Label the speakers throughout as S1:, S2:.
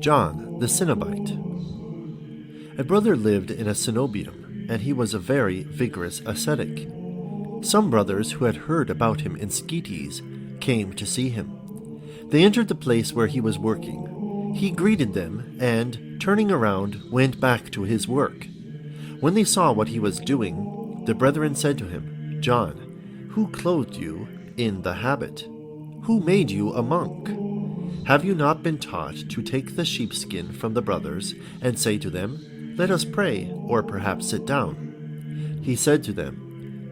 S1: John the Cenobite. A brother lived in a cenobium, and he was a very vigorous ascetic. Some brothers who had heard about him in Sketes came to see him. They entered the place where he was working. He greeted them and, turning around, went back to his work. When they saw what he was doing, the brethren said to him, "John, who clothed you in the habit? Who made you a monk? Have you not been taught to take the sheepskin from the brothers and say to them, 'Let us pray,' or perhaps sit down?" He said to them,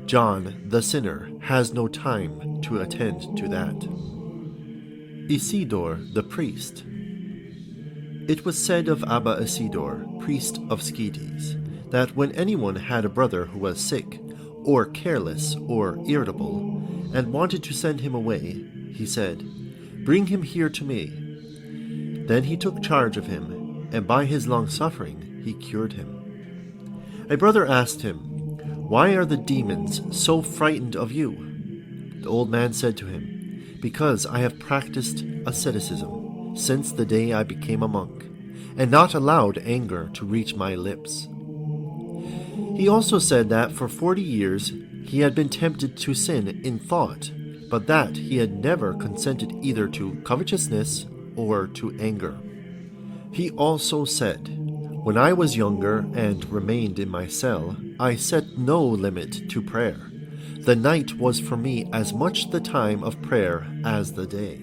S1: "John the sinner has no time to attend to that." Isidore the priest. It was said of Abba Isidore, priest of Sketes, that when anyone had a brother who was sick, or careless, or irritable, and wanted to send him away, he said, "Bring him here to me." Then he took charge of him, and by his long-suffering he cured him. A brother asked him, "Why are the demons so frightened of you?" The old man said to him, "Because I have practiced asceticism since the day I became a monk, and not allowed anger to reach my lips." He also said that for 40 years he had been tempted to sin in thought, but that he had never consented either to covetousness or to anger. He also said, "When I was younger and remained in my cell, I set no limit to prayer. The night was for me as much the time of prayer as the day."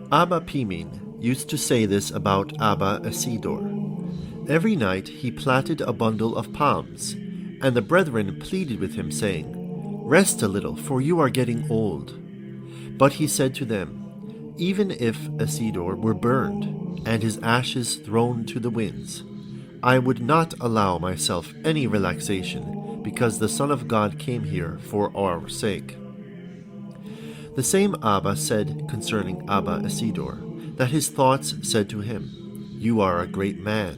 S1: Abba Pimin used to say this about Abba Isidore. Every night he plaited a bundle of palms, and the brethren pleaded with him, saying, "Rest a little, for you are getting old." But he said to them, "Even if Isidore were burned, and his ashes thrown to the winds, I would not allow myself any relaxation, because the Son of God came here for our sake." The same Abba said concerning Abba Isidore, that his thoughts said to him, "You are a great man."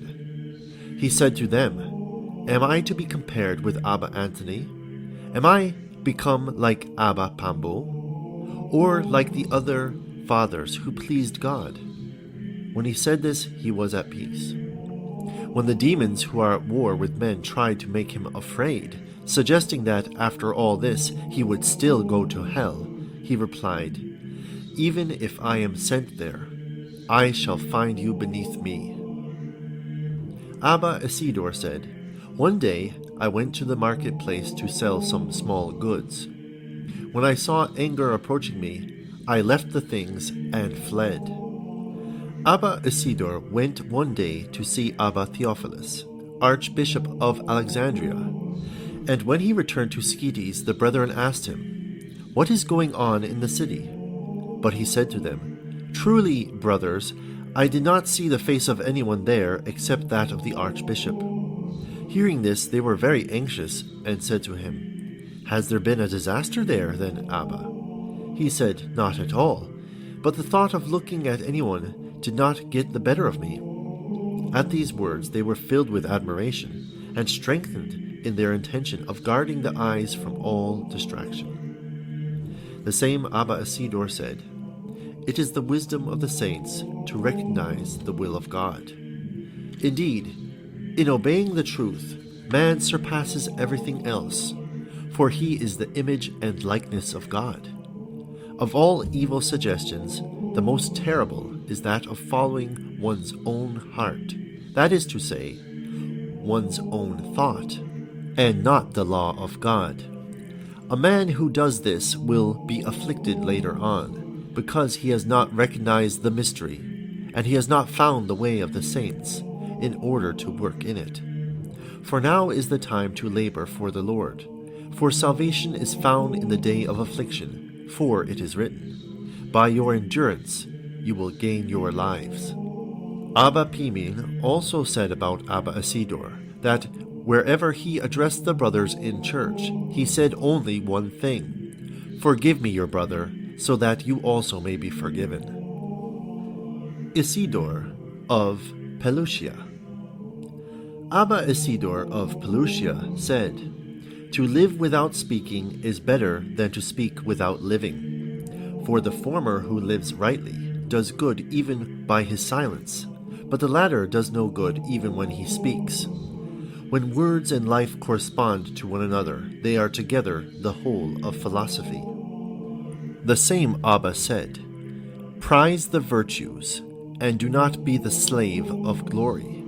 S1: He said to them, "Am I to be compared with Abba Antony? Am I become like Abba Pambo? Or like the other fathers who pleased God?" When he said this, he was at peace. When the demons who are at war with men tried to make him afraid, suggesting that after all this he would still go to hell, he replied, "Even if I am sent there, I shall find you beneath me." Abba Isidore said, "One day I went to the marketplace to sell some small goods. When I saw anger approaching me, I left the things and fled." Abba Isidore went one day to see Abba Theophilus, Archbishop of Alexandria, and when he returned to Sketes, the brethren asked him, "What is going on in the city?" But he said to them, "Truly, brothers, I did not see the face of anyone there except that of the Archbishop." Hearing this, they were very anxious and said to him, "Has there been a disaster there, then, Abba?" He said, "Not at all, but the thought of looking at anyone did not get the better of me." At these words they were filled with admiration and strengthened in their intention of guarding the eyes from all distraction. The same Abba Isidore said, "It is the wisdom of the saints to recognize the will of God. Indeed, in obeying the truth, man surpasses everything else, for he is the image and likeness of God. Of all evil suggestions, the most terrible is that of following one's own heart, that is to say, one's own thought, and not the law of God. A man who does this will be afflicted later on, because he has not recognized the mystery, and he has not found the way of the saints, in order to work in it. For now is the time to labor for the Lord, for salvation is found in the day of affliction, for it is written, 'By your endurance you will gain your lives.'" Abba Pimin also said about Abba Isidore that wherever he addressed the brothers in church, he said only one thing, "Forgive me, your brother, so that you also may be forgiven." Isidore of Pelusia. Abba Isidore of Pelusia said, "To live without speaking is better than to speak without living. For the former who lives rightly does good even by his silence, but the latter does no good even when he speaks. When words and life correspond to one another, they are together the whole of philosophy. The same Abba said, "Prize the virtues, and do not be the slave of glory,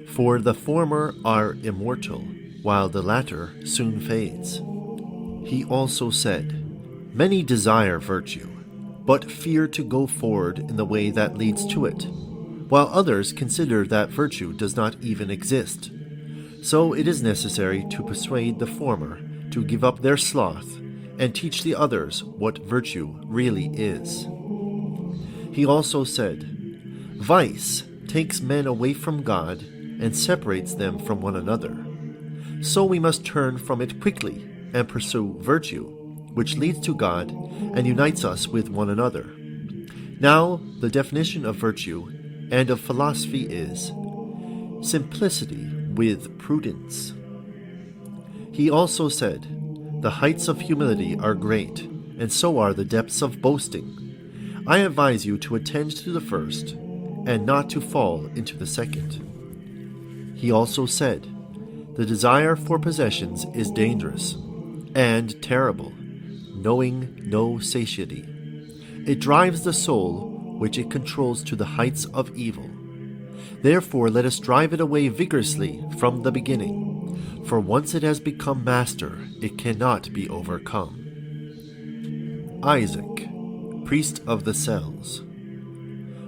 S1: for the former are immortal, while the latter soon fades." He also said, "Many desire virtue, but fear to go forward in the way that leads to it, while others consider that virtue does not even exist. So it is necessary to persuade the former to give up their sloth and teach the others what virtue really is." He also said, "Vice takes men away from God and separates them from one another. So we must turn from it quickly and pursue virtue, which leads to God and unites us with one another." Now, the definition of virtue and of philosophy is simplicity with prudence. He also said, "The heights of humility are great, and so are the depths of boasting. I advise you to attend to the first, and not to fall into the second." He also said, "The desire for possessions is dangerous and terrible, knowing no satiety. It drives the soul, which it controls, to the heights of evil. Therefore let us drive it away vigorously from the beginning, for once it has become master, it cannot be overcome." Isaac, priest of the cells.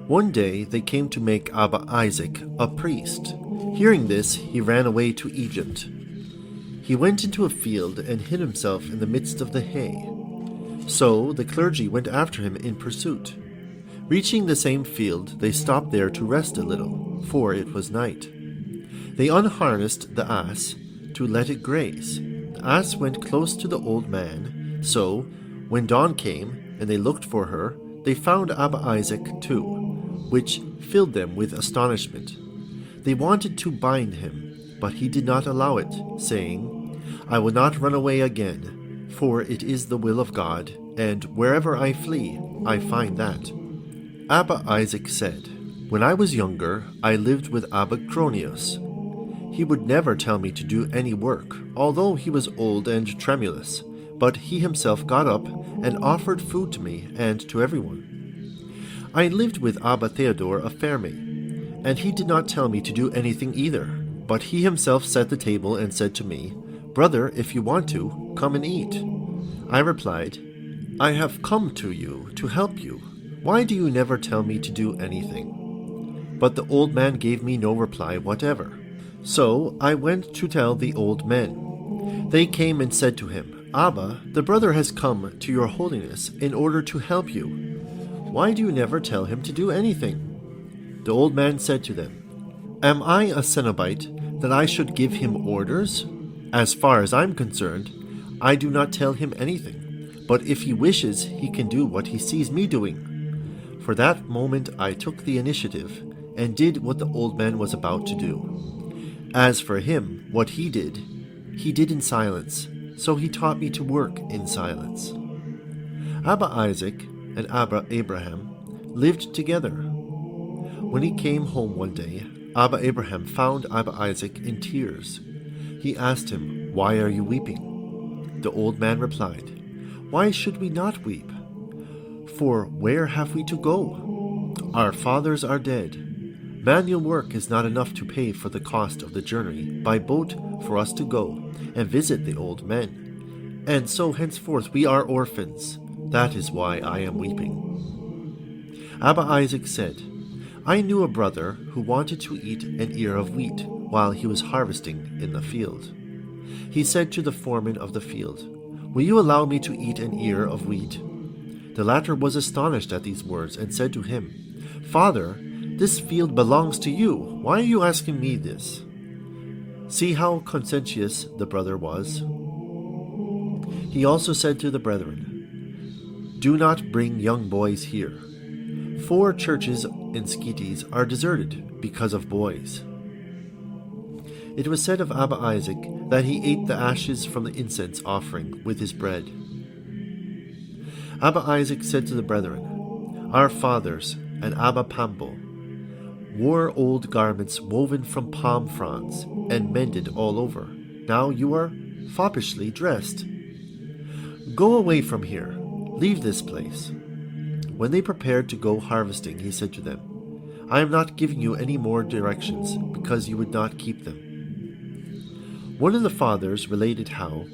S1: One day they came to make Abba Isaac a priest. Hearing this, he ran away to Egypt. He went into a field and hid himself in the midst of the hay. So the clergy went after him in pursuit. Reaching the same field, they stopped there to rest a little, for it was night. They unharnessed the ass to let it graze. The ass went close to the old man, so when dawn came and they looked for her, they found Abba Isaac too, which filled them with astonishment. They wanted to bind him, but he did not allow it, saying, "I will not run away again, for it is the will of God, and wherever I flee, I find that." Abba Isaac said, "When I was younger, I lived with Abba Cronius. He would never tell me to do any work, although he was old and tremulous, but he himself got up and offered food to me and to everyone. I lived with Abba Theodore of Fermi, and he did not tell me to do anything either, but he himself set the table and said to me, 'Brother, if you want to, come and eat.' I replied, 'I have come to you to help you. Why do you never tell me to do anything?' But the old man gave me no reply whatever. So I went to tell the old men. They came and said to him, 'Abba, the brother has come to your holiness in order to help you. Why do you never tell him to do anything?' The old man said to them, 'Am I a Cenobite that I should give him orders? As far as I'm concerned, I do not tell him anything, but if he wishes, he can do what he sees me doing.' For that moment I took the initiative and did what the old man was about to do. As for him, what he did in silence, so he taught me to work in silence." Abba Isaac and Abba Abraham lived together. When he came home one day, Abba Abraham found Abba Isaac in tears. He asked him, "Why are you weeping?" The old man replied, "Why should we not weep? For where have we to go? Our fathers are dead. Manual work is not enough to pay for the cost of the journey by boat for us to go and visit the old men. And so henceforth we are orphans. That is why I am weeping." Abba Isaac said, "I knew a brother who wanted to eat an ear of wheat while he was harvesting in the field. He said to the foreman of the field, 'Will you allow me to eat an ear of wheat?' The latter was astonished at these words and said to him, 'Father, this field belongs to you. Why are you asking me this?' See how conscientious the brother was. He also said to the brethren, 'Do not bring young boys here. 4 churches in Sketes are deserted because of boys.' It was said of Abba Isaac that he ate the ashes from the incense offering with his bread. Abba Isaac said to the brethren, 'Our fathers and Abba Pambol, wore old garments woven from palm fronds and mended all over. Now you are foppishly dressed. Go away from here. Leave this place." When they prepared to go harvesting, he said to them, "I am not giving you any more directions, because you would not keep them." One of the fathers related how,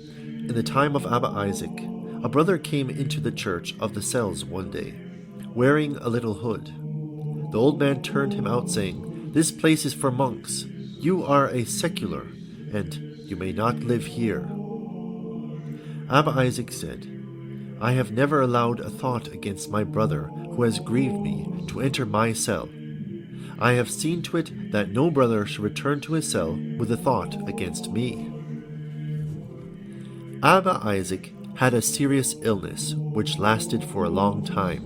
S1: in the time of Abba Isaac, a brother came into the church of the cells one day, wearing a little hood. The old man turned him out, saying, "This place is for monks. You are a secular, and you may not live here." Abba Isaac said, "I have never allowed a thought against my brother who has grieved me to enter my cell. I have seen to it that no brother should return to his cell with a thought against me." Abba Isaac had a serious illness which lasted for a long time.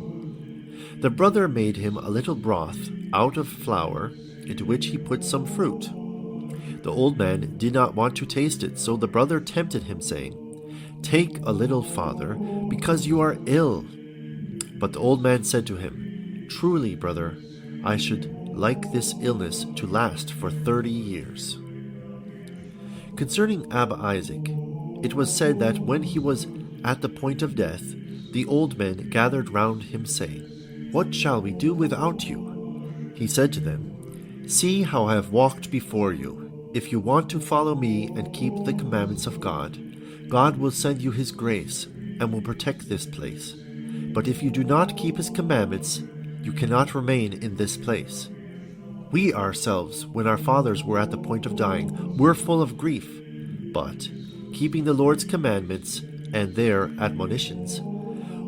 S1: The brother made him a little broth out of flour, into which he put some fruit. The old man did not want to taste it, so the brother tempted him, saying, "Take a little, father, because you are ill." But the old man said to him, "Truly, brother, I should like this illness to last for 30 years. Concerning Abba Isaac, it was said that when he was at the point of death, the old men gathered round him, saying, "What shall we do without you?" He said to them, "See how I have walked before you. If you want to follow me and keep the commandments of God, God will send you his grace and will protect this place. But if you do not keep his commandments, you cannot remain in this place. We ourselves, when our fathers were at the point of dying, were full of grief. But, keeping the Lord's commandments and their admonitions,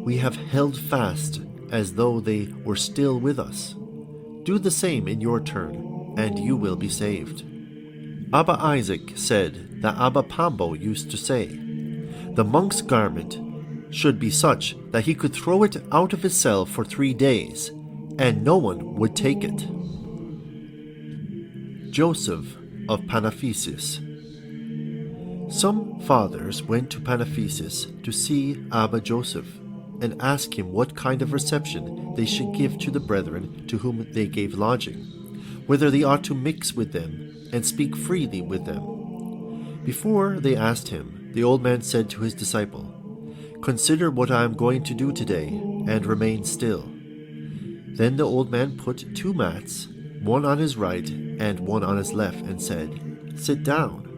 S1: we have held fast as though they were still with us. Do the same in your turn, and you will be saved." Abba Isaac said that Abba Pambo used to say, "The monk's garment should be such that he could throw it out of his cell for 3 days, and no one would take it." Joseph of Panaphysis. Some fathers went to Panaphysis to see Abba Joseph and ask him what kind of reception they should give to the brethren to whom they gave lodging, whether they ought to mix with them and speak freely with them. Before they asked him, the old man said to his disciple, "Consider what I am going to do today, and remain still." Then the old man put 2 mats, one on his right and one on his left, and said, "Sit down."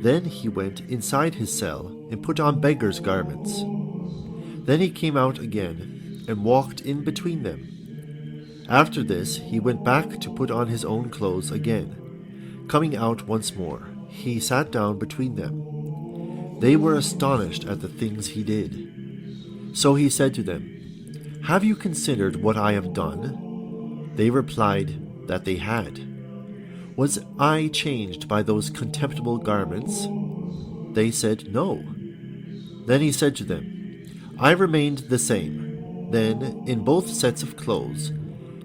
S1: Then he went inside his cell and put on beggar's garments. Then he came out again and walked in between them. After this he went back to put on his own clothes again. Coming out once more, he sat down between them. They were astonished at the things he did. So he said to them, "Have you considered what I have done?" They replied that they had. "Was I changed by those contemptible garments?" They said, "No." Then he said to them, "I remained the same. Then, in both sets of clothes,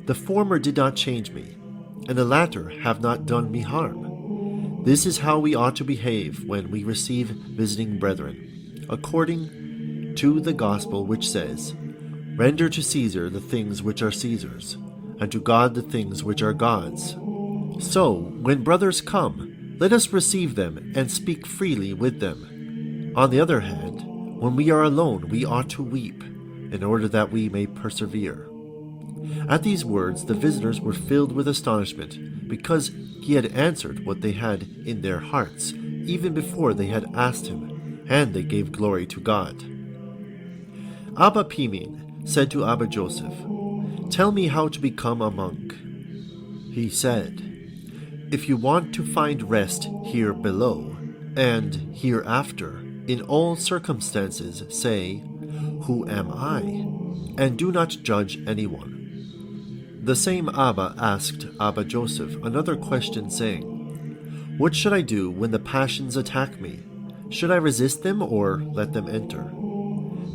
S1: the former did not change me, and the latter have not done me harm. This is how we ought to behave when we receive visiting brethren, according to the gospel which says, 'Render to Caesar the things which are Caesar's, and to God the things which are God's.' So, when brothers come, let us receive them and speak freely with them. On the other hand, when we are alone, we ought to weep, in order that we may persevere." At these words the visitors were filled with astonishment, because he had answered what they had in their hearts, even before they had asked him, and they gave glory to God. Abba Pimin said to Abba Joseph, "Tell me how to become a monk." He said, "If you want to find rest here below, and hereafter, in all circumstances say, 'Who am I?' and do not judge anyone." The same Abba asked Abba Joseph another question, saying, "What should I do when the passions attack me? Should I resist them or let them enter?"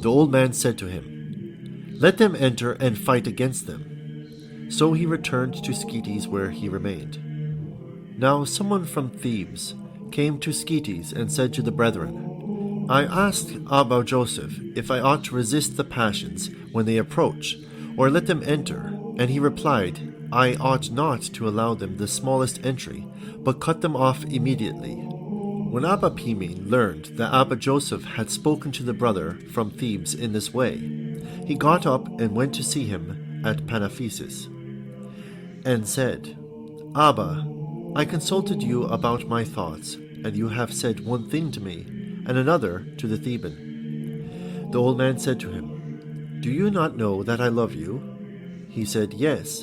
S1: The old man said to him, "Let them enter and fight against them." So he returned to Sketes, where he remained. Now someone from Thebes came to Sketes and said to the brethren, "I asked Abba Joseph if I ought to resist the passions when they approach, or let them enter, and he replied, I ought not to allow them the smallest entry, but cut them off immediately. When Abba Pimin learned that Abba Joseph had spoken to the brother from Thebes in this way, he got up and went to see him at Panaphysis, and said, Abba, I consulted you about my thoughts, and you have said one thing to me, and another to the Theban. The old man said to him, Do you not know that I love you? He said, Yes.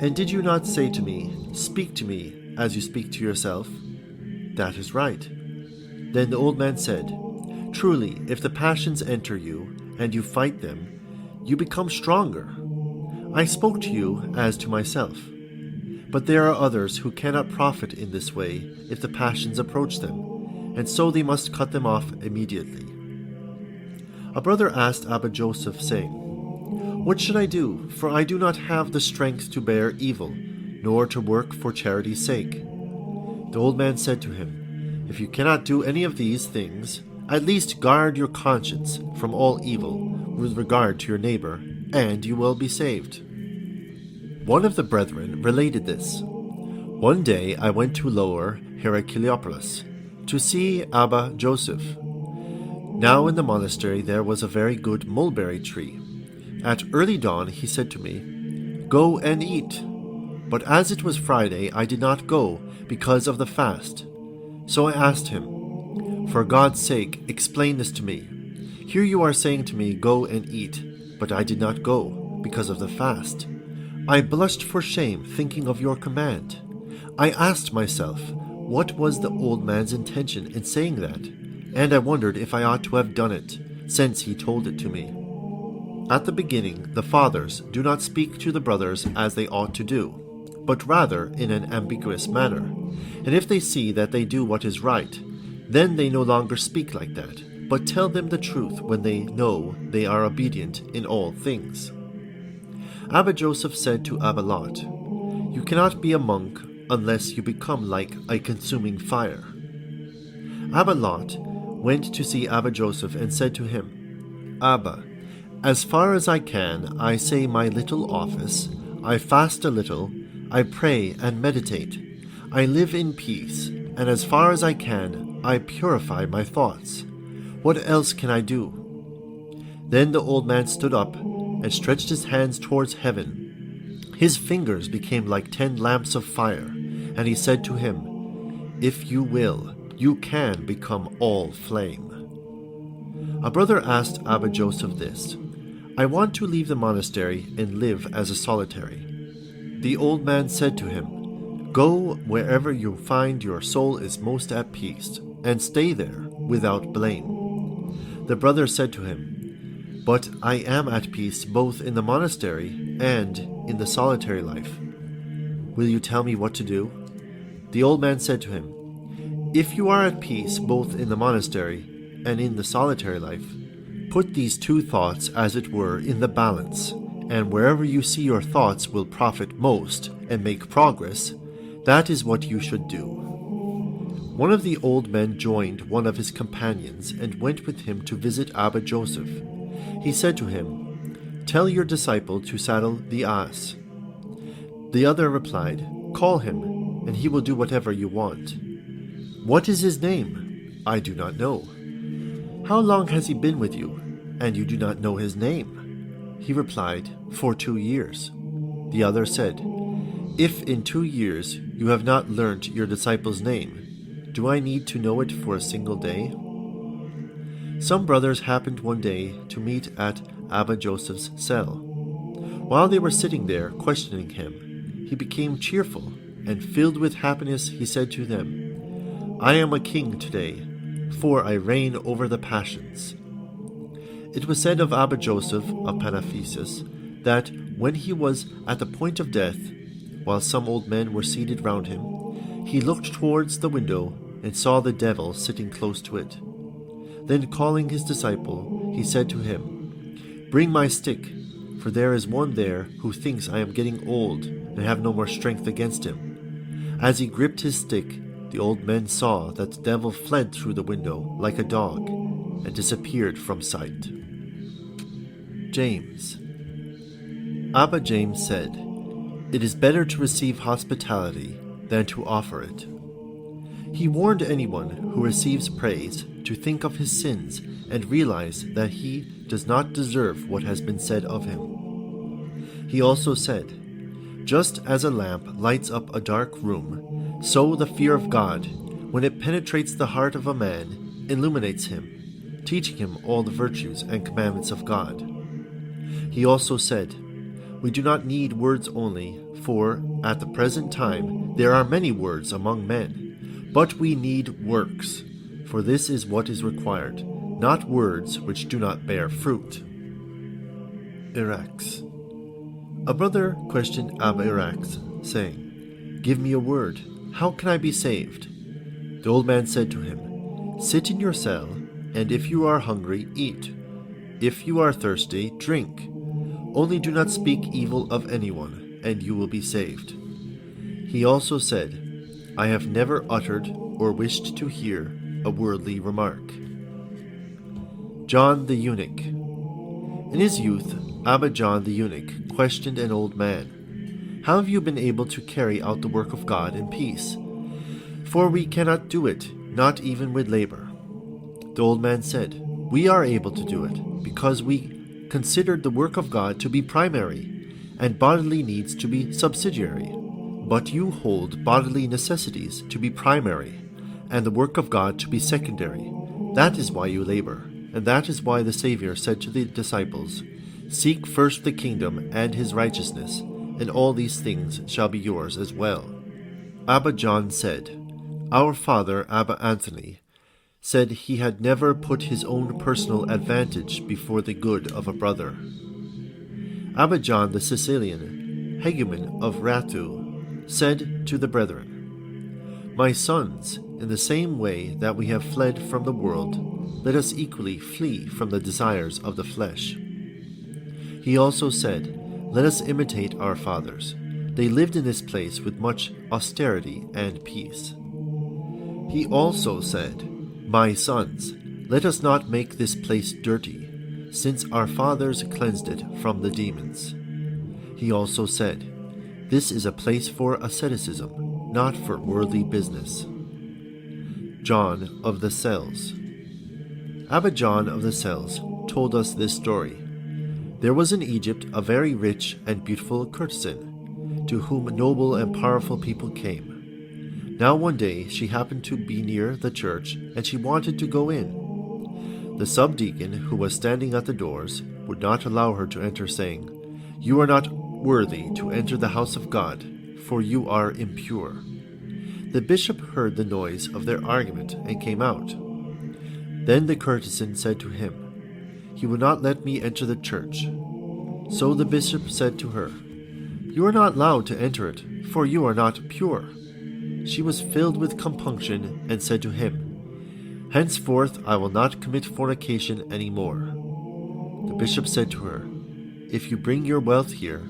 S1: And did you not say to me, Speak to me as you speak to yourself? That is right. Then the old man said, Truly, if the passions enter you, and you fight them, you become stronger. I spoke to you as to myself. But there are others who cannot profit in this way if the passions approach them, and so they must cut them off immediately. A brother asked Abba Joseph, saying, What should I do, for I do not have the strength to bear evil, nor to work for charity's sake? The old man said to him, If you cannot do any of these things, at least guard your conscience from all evil with regard to your neighbor, and you will be saved. One of the brethren related this. One day I went to Lower Heracleopolis to see Abba Joseph. Now in the monastery there was a very good mulberry tree. At early dawn he said to me, Go and eat. But as it was Friday, I did not go because of the fast. So I asked him, For God's sake, explain this to me. Here you are saying to me, Go and eat, but I did not go because of the fast. I blushed for shame, thinking of your command. I asked myself, what was the old man's intention in saying that? And I wondered if I ought to have done it, since he told it to me. At the beginning, the fathers do not speak to the brothers as they ought to do, but rather in an ambiguous manner. And if they see that they do what is right, then they no longer speak like that, but tell them the truth when they know they are obedient in all things. Abba Joseph said to Abba Lot, You cannot be a monk unless you become like a consuming fire. Abba Lot went to see Abba Joseph and said to him, Abba, as far as I can, I say my little office, I fast a little, I pray and meditate, I live in peace, and as far as I can, I purify my thoughts. What else can I do? Then the old man stood up and stretched his hands towards heaven. His fingers became like 10 lamps of fire, and he said to him, If you will, you can become all flame. A brother asked Abba Joseph this, I want to leave the monastery and live as a solitary. The old man said to him, Go wherever you find your soul is most at peace, and stay there without blame. The brother said to him, But I am at peace both in the monastery and in the solitary life. Will you tell me what to do? The old man said to him, If you are at peace both in the monastery and in the solitary life, put these two thoughts as it were in the balance, and wherever you see your thoughts will profit most and make progress, that is what you should do. One of the old men joined one of his companions and went with him to visit Abba Joseph. He said to him, Tell your disciple to saddle the ass. The other replied, Call him, and he will do whatever you want. What is his name? I do not know. How long has he been with you, and you do not know his name? He replied, For 2 years. The other said, If in 2 years you have not learnt your disciple's name, do I need to know it for a single day? Some brothers happened one day to meet at Abba Joseph's cell. While they were sitting there questioning him, he became cheerful, and filled with happiness he said to them, I am a king today, for I reign over the passions. It was said of Abba Joseph of Panaphysis that when he was at the point of death, while some old men were seated round him, he looked towards the window and saw the devil sitting close to it. Then calling his disciple, he said to him, Bring my stick, for there is one there who thinks I am getting old and have no more strength against him. As he gripped his stick, the old men saw that the devil fled through the window like a dog and disappeared from sight. James. Abba James said, It is better to receive hospitality than to offer it. He warned anyone who receives praise to think of his sins and realize that he does not deserve what has been said of him. He also said, "Just as a lamp lights up a dark room, so the fear of God, when it penetrates the heart of a man, illuminates him, teaching him all the virtues and commandments of God." He also said, "We do not need words only, for at the present time there are many words among men, but we need works, for this is what is required, not words which do not bear fruit." Irax. A brother questioned Abba Irax, saying, "Give me a word. How can I be saved?" The old man said to him, "Sit in your cell, and if you are hungry, eat. If you are thirsty, drink. Only do not speak evil of anyone, and you will be saved." He also said, "I have never uttered or wished to hear a worldly remark." John the Eunuch. In his youth, Abba John the Eunuch questioned an old man, "How have you been able to carry out the work of God in peace? For we cannot do it, not even with labor." The old man said, "We are able to do it, because we considered the work of God to be primary, and bodily needs to be subsidiary. But you hold bodily necessities to be primary, and the work of God to be secondary. That is why you labor, and that is why the Savior said to the disciples, 'Seek first the kingdom and his righteousness, and all these things shall be yours as well.'" Abba John said, "Our father Abba Anthony said he had never put his own personal advantage before the good of a brother." Abba John the Sicilian, hegumen of Ratu, said to the brethren, "My sons, in the same way that we have fled from the world, let us equally flee from the desires of the flesh." He also said, "Let us imitate our fathers. They lived in this place with much austerity and peace." He also said, "My sons, let us not make this place dirty, since our fathers cleansed it from the demons." He also said, "This is a place for asceticism, not for worldly business." John of the Cells. Abba John of the Cells told us this story. There was in Egypt a very rich and beautiful courtesan, to whom noble and powerful people came. Now one day she happened to be near the church, and she wanted to go in. The subdeacon, who was standing at the doors, would not allow her to enter, saying, "You are not worthy to enter the house of God, for you are impure." The bishop heard the noise of their argument and came out. Then the courtesan said to him, "He would not let me enter the church." So the bishop said to her, "You are not allowed to enter it, for you are not pure." She was filled with compunction and said to him, "Henceforth I will not commit fornication any more." The bishop said to her, "If you bring your wealth here,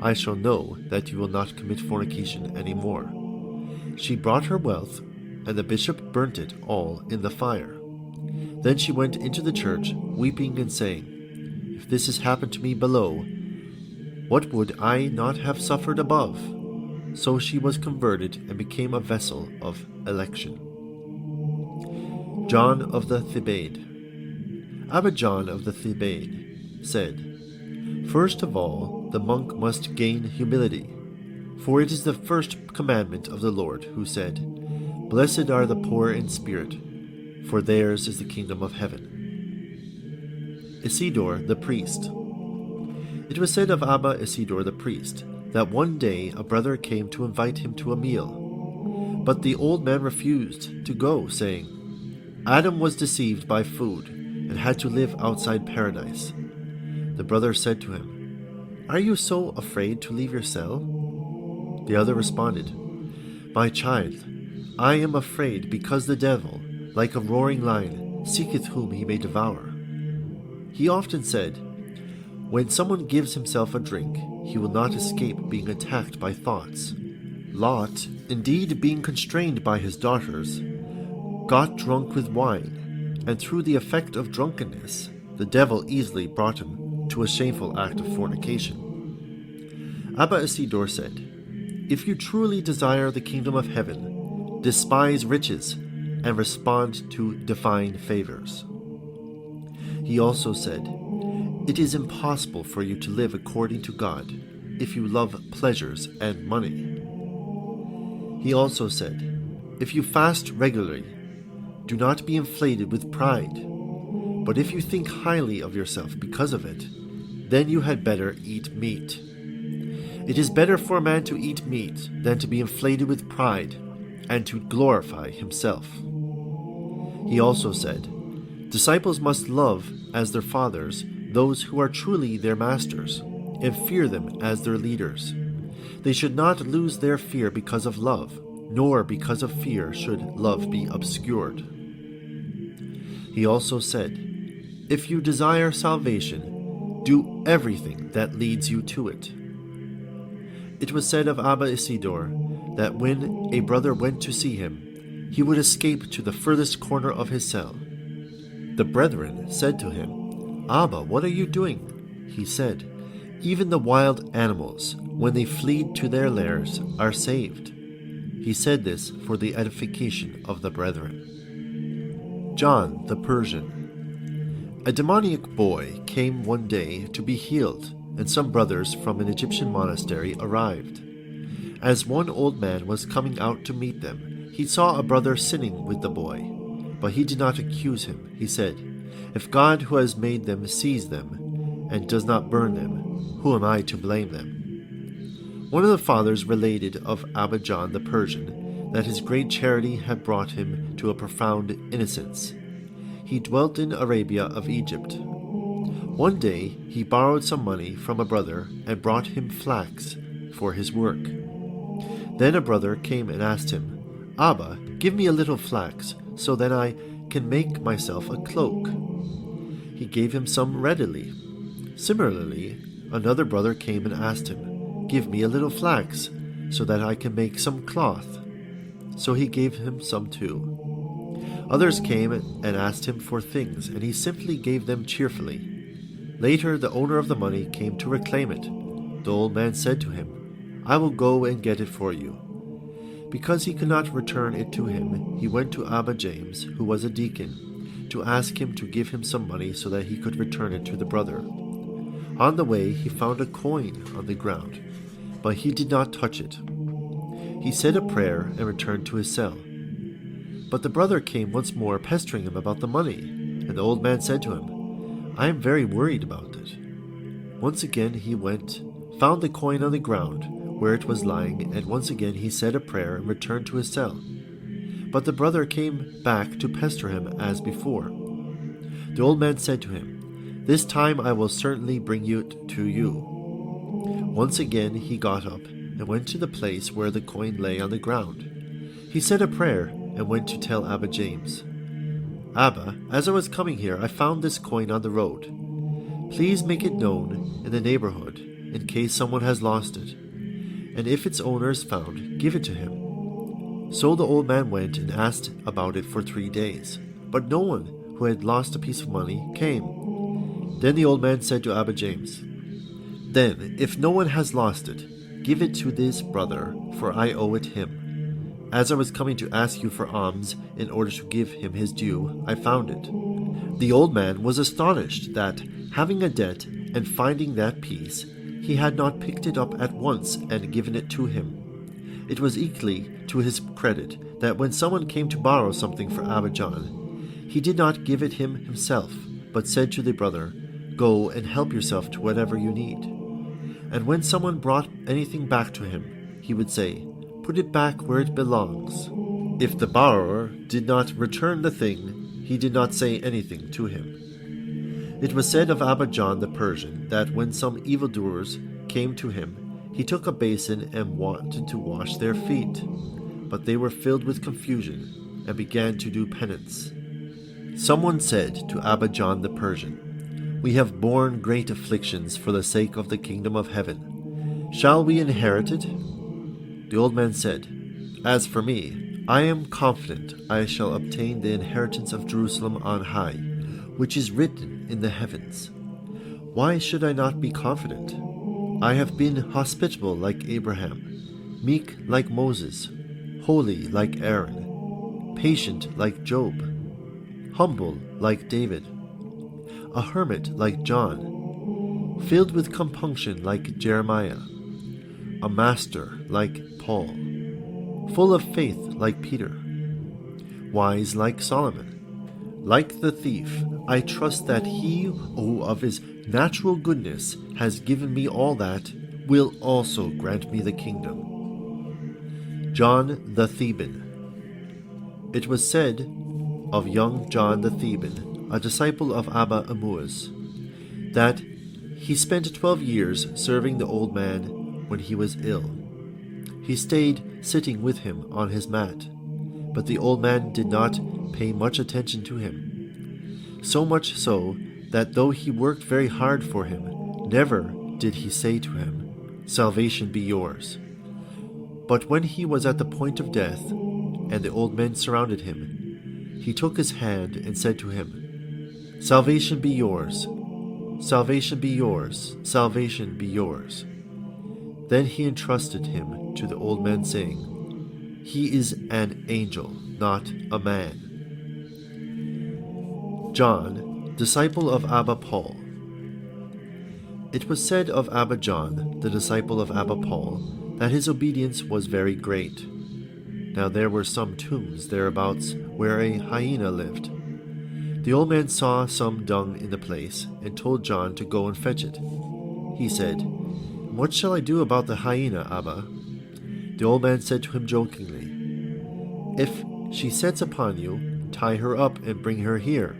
S1: I shall know that you will not commit fornication any more." She brought her wealth, and the bishop burnt it all in the fire. Then she went into the church, weeping and saying, "If this has happened to me below, what would I not have suffered above?" So she was converted and became a vessel of election. John of the Thebaid. Abba John of the Thebaid said, "First of all, the monk must gain humility, for it is the first commandment of the Lord, who said, 'Blessed are the poor in spirit, for theirs is the kingdom of heaven.'" Isidore the priest. It was said of Abba Isidore the priest that one day a brother came to invite him to a meal. But the old man refused to go, saying, "Adam was deceived by food and had to live outside paradise." The brother said to him, "Are you so afraid to leave your cell?" The other responded, "My child, I am afraid because the devil, like a roaring lion, seeketh whom he may devour." He often said, "When someone gives himself a drink, he will not escape being attacked by thoughts." Lot, indeed being constrained by his daughters, got drunk with wine, and through the effect of drunkenness, the devil easily brought him to a shameful act of fornication. Abba Isidore said, "If you truly desire the kingdom of heaven, despise riches and respond to divine favors." He also said, "It is impossible for you to live according to God if you love pleasures and money." He also said, "If you fast regularly, do not be inflated with pride. But if you think highly of yourself because of it, then you had better eat meat. It is better for a man to eat meat than to be inflated with pride and to glorify himself." He also said, "Disciples must love as their fathers those who are truly their masters, and fear them as their leaders. They should not lose their fear because of love, nor because of fear should love be obscured." He also said, "If you desire salvation, do everything that leads you to it." It was said of Abba Isidore that when a brother went to see him, he would escape to the furthest corner of his cell. The brethren said to him, "Abba, what are you doing?" He said, "Even the wild animals, when they flee to their lairs, are saved." He said this for the edification of the brethren. John the Persian. A demoniac boy came one day to be healed, and some brothers from an Egyptian monastery arrived. As one old man was coming out to meet them, he saw a brother sinning with the boy, but he did not accuse him. He said, "If God who has made them sees them and does not burn them, who am I to blame them?" One of the fathers related of Abba John the Persian that his great charity had brought him to a profound innocence. He dwelt in Arabia of Egypt. One day he borrowed some money from a brother and brought him flax for his work. Then a brother came and asked him, "Abba, give me a little flax so that I can make myself a cloak." He gave him some readily. Similarly, another brother came and asked him, "Give me a little flax so that I can make some cloth." So he gave him some too. Others came and asked him for things, and he simply gave them cheerfully. Later, the owner of the money came to reclaim it. The old man said to him, "I will go and get it for you." Because he could not return it to him, he went to Abba James, who was a deacon, to ask him to give him some money so that he could return it to the brother. On the way, he found a coin on the ground, but he did not touch it. He said a prayer and returned to his cell. But the brother came once more, pestering him about the money, and the old man said to him, "I am very worried about it." Once again he went, found the coin on the ground where it was lying, and once again he said a prayer and returned to his cell. But the brother came back to pester him as before. The old man said to him, "This time I will certainly bring it to you." Once again he got up and went to the place where the coin lay on the ground. He said a prayer and went to tell Abba James, "Abba, as I was coming here, I found this coin on the road. Please make it known in the neighborhood in case someone has lost it, and if its owner is found, give it to him." So the old man went and asked about it for 3 days, but no one who had lost a piece of money came. Then the old man said to Abba James, "Then, if no one has lost it, give it to this brother, for I owe it him. As I was coming to ask you for alms in order to give him his due, I found it." The old man was astonished that, having a debt and finding that piece, he had not picked it up at once and given it to him. It was equally to his credit that when someone came to borrow something for Abba John, he did not give it him himself, but said to the brother, "Go and help yourself to whatever you need." And when someone brought anything back to him, he would say, "Put it back where it belongs." If the borrower did not return the thing, he did not say anything to him. It was said of Abba John the Persian that when some evildoers came to him, he took a basin and wanted to wash their feet, but they were filled with confusion and began to do penance. Someone said to Abba John the Persian, "We have borne great afflictions for the sake of the kingdom of heaven. Shall we inherit it?" The old man said, "As for me, I am confident I shall obtain the inheritance of Jerusalem on high, which is written in the heavens. Why should I not be confident? I have been hospitable like Abraham, meek like Moses, holy like Aaron, patient like Job, humble like David, a hermit like John, filled with compunction like Jeremiah, a master like Paul, full of faith like Peter, wise like Solomon. Like the thief, I trust that he who of his natural goodness has given me all that will also grant me the kingdom. John the Theban. It was said of young John the Theban, a disciple of Abba Emmaus, that he spent 12 years serving the old man when he was ill. He stayed sitting with him on his mat, but the old man did not pay much attention to him, so much so that though he worked very hard for him, never did he say to him, "Salvation be yours." But when he was at the point of death, and the old men surrounded him, he took his hand and said to him, "Salvation be yours, salvation be yours, salvation be yours." Then he entrusted him to the old man, saying, "He is an angel, not a man." John, disciple of Abba Paul. It was said of Abba John, the disciple of Abba Paul, that his obedience was very great. Now there were some tombs thereabouts where a hyena lived. The old man saw some dung in the place, and told John to go and fetch it. He said, "What shall I do about the hyena, Abba?" The old man said to him jokingly, "If she sets upon you, tie her up and bring her here."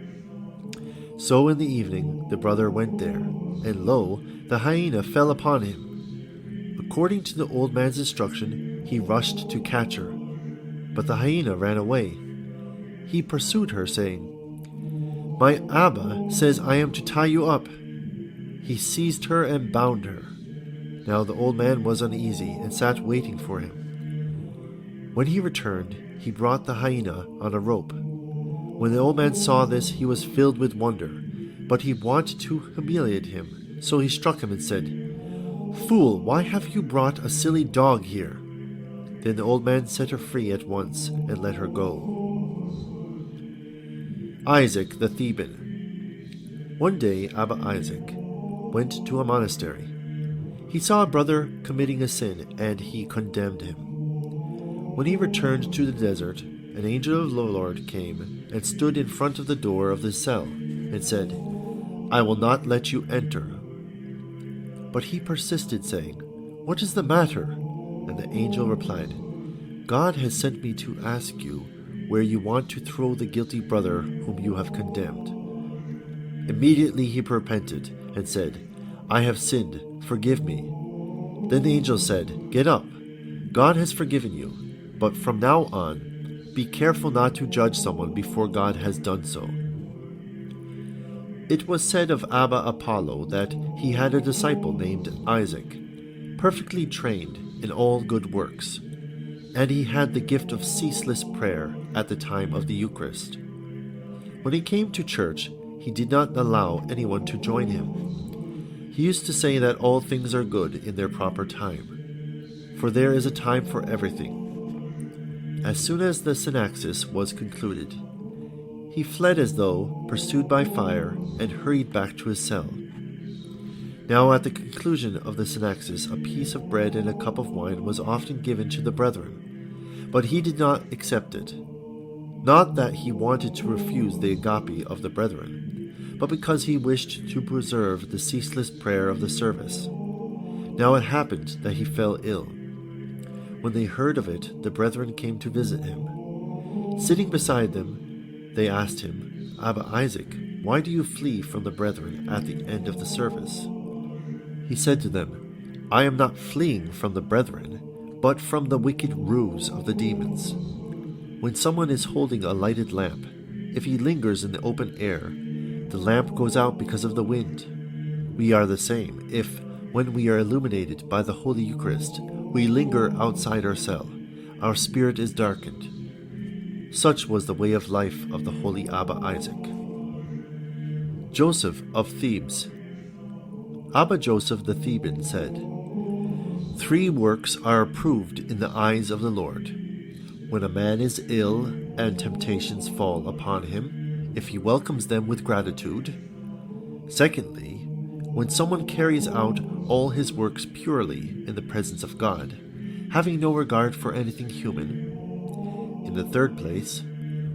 S1: So in the evening the brother went there, and lo, the hyena fell upon him. According to the old man's instruction, he rushed to catch her, but the hyena ran away. He pursued her, saying, "My Abba says I am to tie you up." He seized her and bound her. Now the old man was uneasy, and sat waiting for him. When he returned, he brought the hyena on a rope. When the old man saw this, he was filled with wonder, but he wanted to humiliate him, so he struck him and said, "Fool, why have you brought a silly dog here?" Then the old man set her free at once and let her go. Isaac the Theban. One day Abba Isaac went to a monastery. He saw a brother committing a sin, and he condemned him. When he returned to the desert, an angel of the Lord came and stood in front of the door of the cell, and said, "I will not let you enter." But he persisted, saying, "What is the matter?" And the angel replied, "God has sent me to ask you where you want to throw the guilty brother whom you have condemned." Immediately he repented and said, "I have sinned, forgive me." Then the angel said, "Get up, God has forgiven you, but from now on, be careful not to judge someone before God has done so." It was said of Abba Apollo that he had a disciple named Isaac, perfectly trained in all good works, and he had the gift of ceaseless prayer at the time of the Eucharist. When he came to church, he did not allow anyone to join him. He used to say that all things are good in their proper time, for there is a time for everything. As soon as the synaxis was concluded, he fled as though pursued by fire and hurried back to his cell. Now at the conclusion of the synaxis, a piece of bread and a cup of wine was often given to the brethren, but he did not accept it. Not that he wanted to refuse the agape of the brethren, but because he wished to preserve the ceaseless prayer of the service. Now it happened that he fell ill. When they heard of it, the brethren came to visit him. Sitting beside them, they asked him, "Abba Isaac, why do you flee from the brethren at the end of the service?" He said to them, "I am not fleeing from the brethren, but from the wicked ruse of the demons. When someone is holding a lighted lamp, if he lingers in the open air, the lamp goes out because of the wind. We are the same, if, when we are illuminated by the Holy Eucharist, we linger outside our cell, our spirit is darkened." Such was the way of life of the holy Abba Isaac. Joseph of Thebes. Abba Joseph the Theban said, 3 works are approved in the eyes of the Lord: when a man is ill and temptations fall upon him, if he welcomes them with gratitude; secondly, when someone carries out all his works purely in the presence of God, having no regard for anything human; in the third place,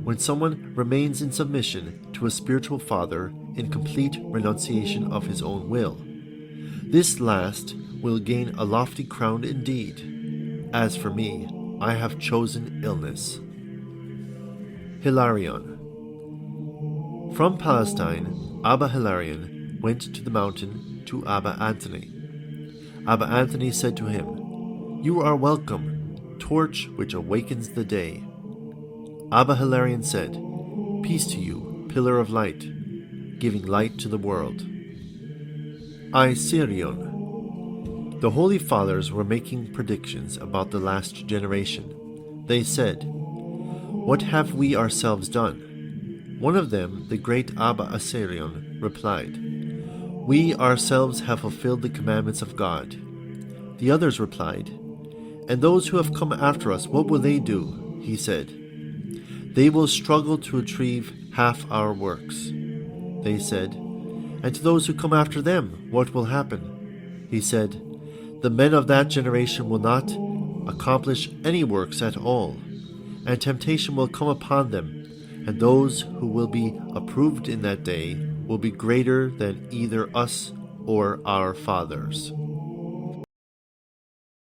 S1: when someone remains in submission to a spiritual father in complete renunciation of his own will. This last will gain a lofty crown indeed. As for me, I have chosen illness. Hilarion. From Palestine, Abba Hilarion went to the mountain to Abba Anthony. Abba Anthony said to him, "You are welcome, torch which awakens the day." Abba Hilarion said, "Peace to you, pillar of light, giving light to the world." Iserion. The Holy Fathers were making predictions about the last generation. They said, "What have we ourselves done?" One of them, the great Abba Aserion, replied, "We ourselves have fulfilled the commandments of God." The others replied, "And those who have come after us, what will they do?" He said, "They will struggle to achieve half our works." They said, "And to those who come after them, what will happen?" He said, "The men of that generation will not accomplish any works at all, and temptation will come upon them, and those who will be approved in that day will be greater than either us or our fathers."